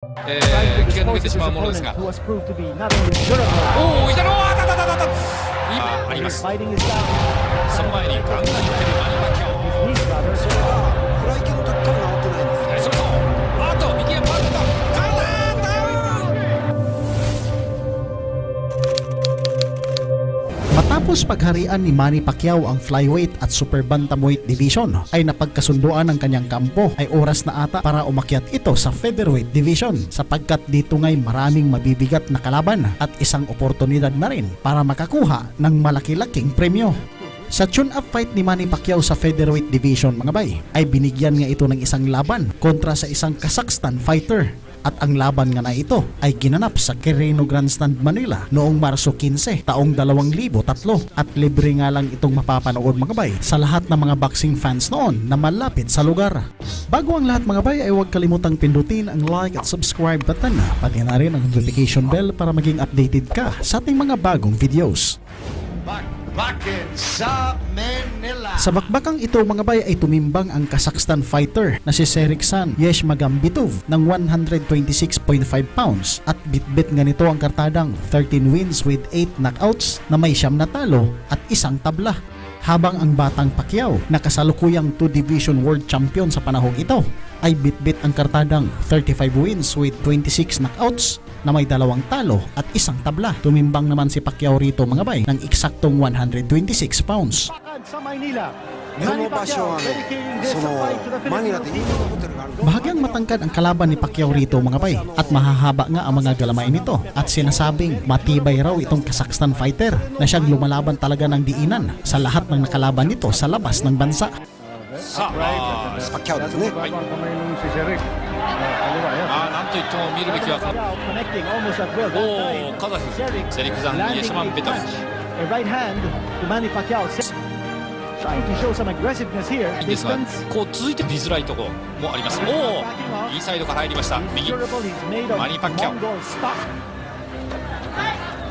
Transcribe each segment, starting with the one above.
気が抜けてしまうものですが、おお、左の当たった当たった当たった、今あります。その前にガンガンいってるマニパキャオ。それはフライ級の時から治ってないんです。そうそう、あと右へパンとガンダウン。 Matapos pagharian ni Manny Pacquiao ang flyweight at super bantamweight division, ay napagkasunduan ng kanyang kampo ay oras na ata para umakyat ito sa featherweight division, sapagkat dito nga'y maraming mabibigat na kalaban at isang oportunidad na rin para makakuha ng malaki-laking premyo. Sa tune-up fight ni Manny Pacquiao sa featherweight division, mga bay, ay binigyan nga ito ng isang laban kontra sa isang Kazakhstan fighter. At ang laban nga na ito ay ginanap sa Quirino Grandstand, Manila noong Marso 15, taong 2003, at libre nga lang itong mapapanood, mga bay, sa lahat ng mga boxing fans noon na malapit sa lugar. Bago ang lahat, mga bay, ay huwag kalimutang pindutin ang like at subscribe button, pati na rin ang notification bell para maging updated ka sa ating mga bagong videos. Sa bakbakang ito, mga bay, ay tumimbang ang Kazakhstan fighter na si Seriksan Yeshmagambetov ng 126.5 pounds at bitbit nga nito ang kartadang 13 wins with 8 knockouts na may 9 na talo at 1 tabla. Habang ang batang Pacquiao na kasalukuyang 2-division world champion sa panahong ito ay bitbit ang kartadang 35 wins with 26 knockouts na may 2 talo at 1 tabla. Tumimbang naman si Pacquiao rito, mga bay, ng eksaktong 126 pounds. Bahagyang matangkad ang kalaban ni Pacquiao rito, mga bay, at mahahaba nga ang mga galamay nito, at sinasabing matibay raw itong Kazakhstan fighter na siyang lumalaban talaga ng diinan sa lahat ng nakalaban nito sa labas ng bansa. Pacquiao ですね。なんといっても見るべきはカザフセリクザン・イエシャマンベトフ。ですが、こう続いて見づらいところもあります。おお、インサイドから入りました。右マニー・パッキャオ。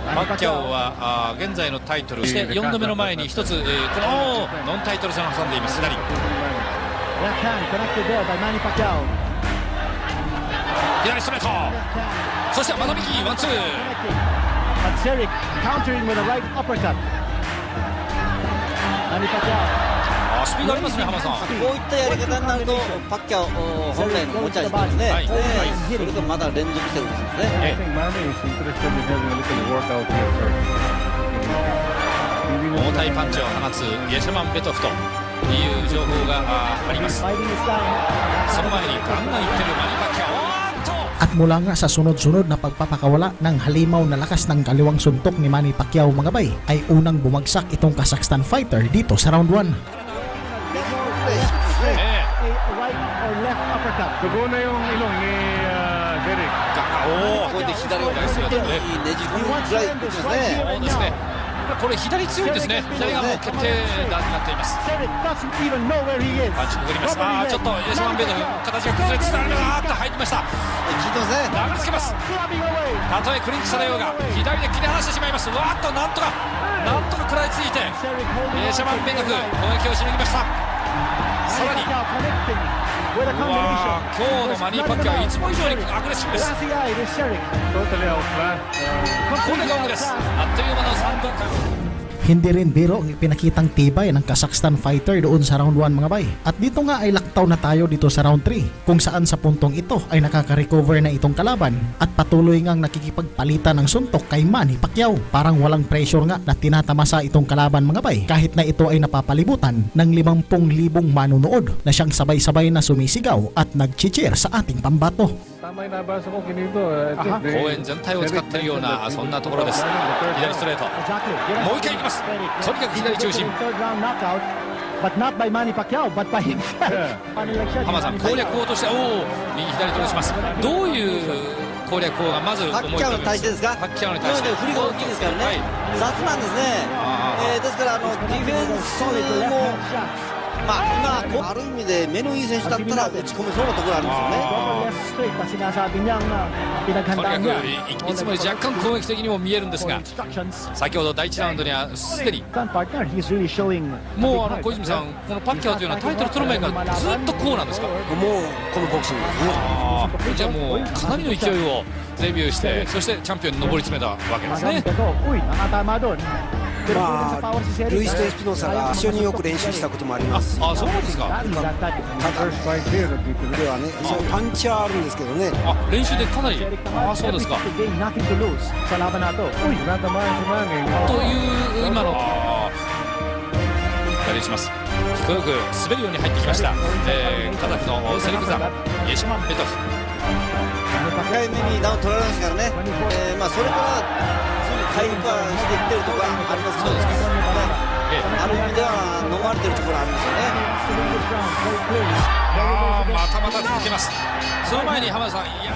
パッキャオは現在のタイトル、そして4度目の前に1つ、このノンタイトル戦を挟んでいます。左左ストレート、そしてまた右ワンツー。スピードありますね、浜さん。こういったやり方になるとパッキャオ本来の持ち味ですね。それとまだ連続してるんですね。重たいパンチを放つイエシャマンベトフという情報があります。その前にガンガンいってるマニパッキャオ。At mula nga sa sunod-sunod na pagpapakawala ng halimaw na lakas ng kaliwang suntok ni Manny Pacquiao, mga bay, ay unang bumagsak itong Kazakhstan fighter dito sa round 1. Tugo na yung ilong ni Derek. ここで左をねじ込むぐらいですね。そうですね。これ左強いですね。左がもう決定打になっています。パンチくぐります。ちょっとイエシャマンベトフ形が崩れつつあるなと入りました。効いてますね。流れつけます。たとえクリンチされようが左で切り離してしまいます。わっとなんとか食らいついてイエシャマンベトフ攻撃をしのぎました。さらに今日のマニー・パッキャオはいつも以上にアグレッシブです。これがゴングです。あっという間の3分間。Hindi rin biro ang ipinakitang tibay ng Kazakhstan fighter doon sa round 1, mga bay. At dito nga ay laktaw na tayo dito sa round 3, kung saan sa puntong ito ay nakaka-recover na itong kalaban at patuloy ngang nakikipagpalitan ng suntok kay Manny Pacquiao. Parang walang pressure nga na tinatamasa itong kalaban, mga bay, kahit na ito ay napapalibutan ng 50,000 manunood na siyang sabay-sabay na sumisigaw at nag-cheer sa ating pambato. 公園全体を使っているようなそんなところです。左ストレート、もう一回いきます。とにかく左中心。浜さん、攻略法として右左とします。どういう攻略法がまず思い浮かびます？パッキャオに対してですか？パッキャオに対して。振りが大きいですからね。雑なんですね。ですからディフェンスもまあ今ある意味で目のいい選手だったら打ち込めそうなところあるんですよね。とにかくいつもより若干攻撃的にも見えるんですが、先ほど第1ラウンドにはすでにもう小泉さん、このパッキャオというのはタイトル取る前からずっとこうなんですか？もうこのボクシングですね。じゃあもうかなりの勢いをデビューして、そしてチャンピオンに上り詰めたわけですね。まあ、ルイスとエスピノサが一緒によく練習したこともありますし、あ、そうですか。ただではね、パンチはあるんですけどね。あ、練習でかなり、あ、そうですか。という今のやりします。低く滑るように入ってきました。カザフのセリクザン、イェシマンベトフ。1回目にダウン取られましたからね。まあそれから回復はしていってるところがありますけど、ある意味では飲まれてるところありますよね。またまた続けます。その前に浜田さん、いや。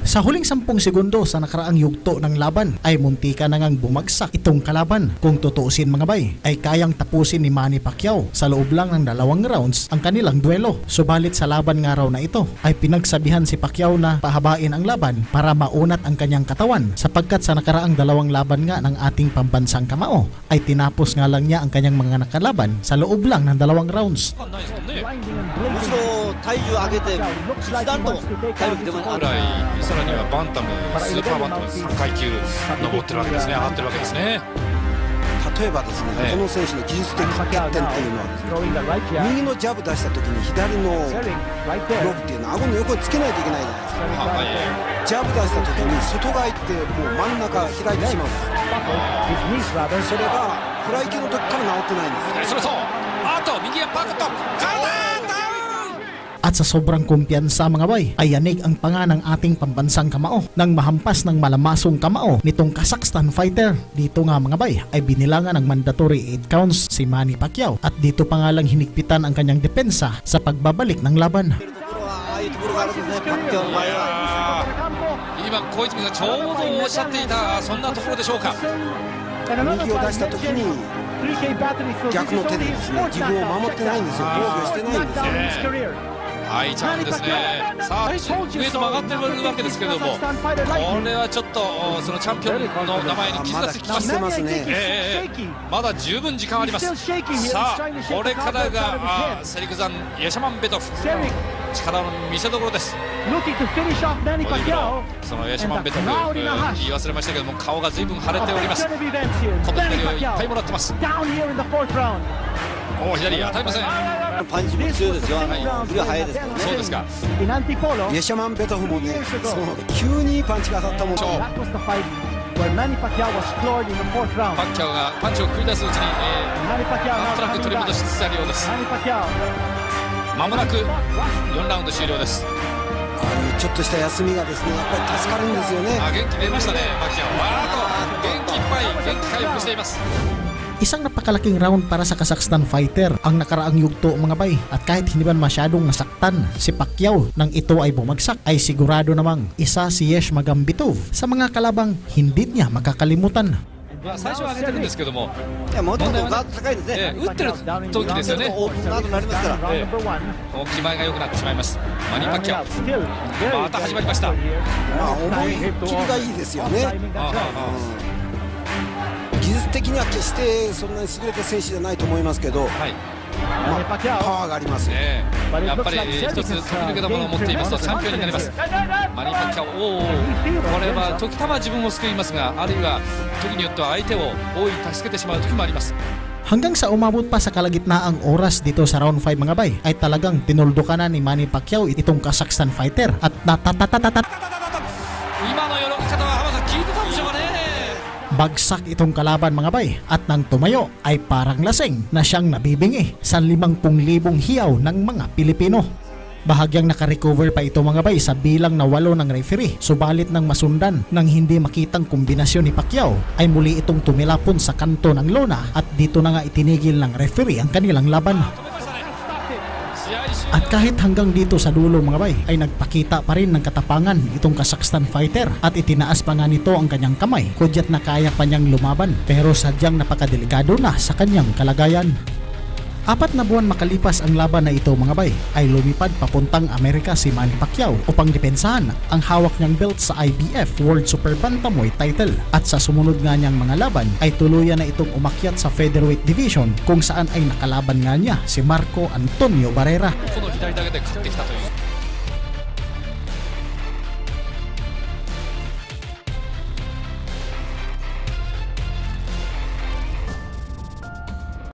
Sa huling 10 segundo sa nakaraang yugto ng laban ay muntika na ngang bumagsak itong kalaban. Kung tutuusin mga bay, ay kayang tapusin ni Manny Pacquiao sa loob lang ng 2 rounds ang kanilang duelo. Subalit sa laban nga raw na ito ay pinagsabihan si Pacquiao na pahabain ang laban para maunat ang kanyang katawan, sapagkat sa nakaraang 2 laban nga ng ating pambansang kamao ay tinapos nga lang niya ang kanyang mga nakalaban sa loob lang ng 2 rounds. むしろ体重を上げて一段と体力でもある。さらにはバンタム、スーパーバンタム3階級上ってるわけですね、上がってるわけですね。例えばですね、この選手の技術的欠点っていうのは、右のジャブ出した時に左のブロックっていうのは顎の横につけないといけないじゃないですか。ジャブ出した時に外側行ってもう真ん中開いてしまうんです。それがフライ級の時から治ってないんです。それそう、あと右がパクッとAt sa sobrang kumpiyansa mga bay, ay yanig ang panga ng ating pambansang kamao nang mahampas ng malamasong kamao nitong Kazakhstan fighter. Dito nga mga bay ay binilangan ng mandatory 8 counts si Manny Pacquiao, at dito pa nga lang hinigpitan ang kanyang depensa sa pagbabalik ng laban. 今小泉がちょうどおっしゃっていたそんなところでしょうか。右を出した時に逆の手でですね、自分を守ってないんですよ。防御してないんですよ。はい、チャンスですね。さあ、ウェイトも上がってるわけですけれども、これはちょっとそのチャンピオンの名前に傷がつきます。まだ十分時間あります。さあ、これからがセリクザン・イェシャマンベトフ、力の見せ所です。そのイェシャマンベトフ、言い忘れましたけども、顔が随分腫れております。この左をいっぱいもらってます。おお、左当たりません。パンチも強いですよ。振りは速いですからね。そうですか。イェシャマンベトフもね、急にパンチが当たったもん。パッキャオがパンチを繰り出すうちに、なんとなく取り戻しつつあるようです。まもなく4ラウンド終了です。ちょっとした休みがですね、やっぱり助かるんですよね。元気出ましたね、パッキャオ。わーっと元気いっぱい、元気回復しています。Isang napakalaking round para sa Kazakhstan fighter ang nakaraang yugto mga bay, at kahit hindi man masyadong nasaktan si Pacquiao nang ito ay bumagsak, ay sigurado namang isa si Yesh Magambitov sa mga kalabang hindi niya makakalimutan. 最初は上げてるんですけども、もともとガード高いですね。打ってる時ですよね。オープンガードになりますから。気前が良くなってしまいます。マニー・パッキャオ、また始まりました。思い切りがいいですよね。技術的には決してそんなに優れた選手じゃないと思いますけど、パワーがありますね。やっぱり一つ飛び抜けたものを持っていますとチャンピオンになります。マニー・パッキャオ、これは時たま自分を救いますが、あるいは時によっては相手を大いに助けてしまう時もあります。Hanggang sa umabot pa sa kalagitnaang oras dito sa round 5 mga bay, ay talagang tinuldukan na ni Manny Pacquiao itong Kazakhstan fighter, at bagsak itong kalaban mga bay, at nang tumayo ay parang lasing na siyang nabibingi sa 50,000 hiyaw ng mga Pilipino. Bahagyang nakarecover pa ito mga bay sa bilang na 8 ng referee, subalit nang masundan ng hindi makitang kombinasyon ni Pacquiao ay muli itong tumilapon sa kanto ng lona, at dito na nga itinigil ng referee ang kanilang laban. At kahit hanggang dito sa dulo mga bay ay nagpakita pa rin ng katapangan itong Kazakhstan fighter, at itinaas pa nga nito ang kanyang kamay, kudyat na kaya pa niyang lumaban, pero sadyang napakadelikado na sa kanyang kalagayan. 4 na buwan makalipas ang laban na ito mga bay, ay lumipad papuntang Amerika si Manny Pacquiao upang depensahan ang hawak niyang belt sa IBF World Super Bantamweight title. At sa sumunod nga niyang mga laban ay tuluyan na itong umakyat sa featherweight division kung saan ay nakalaban nga niya si Marco Antonio Barrera.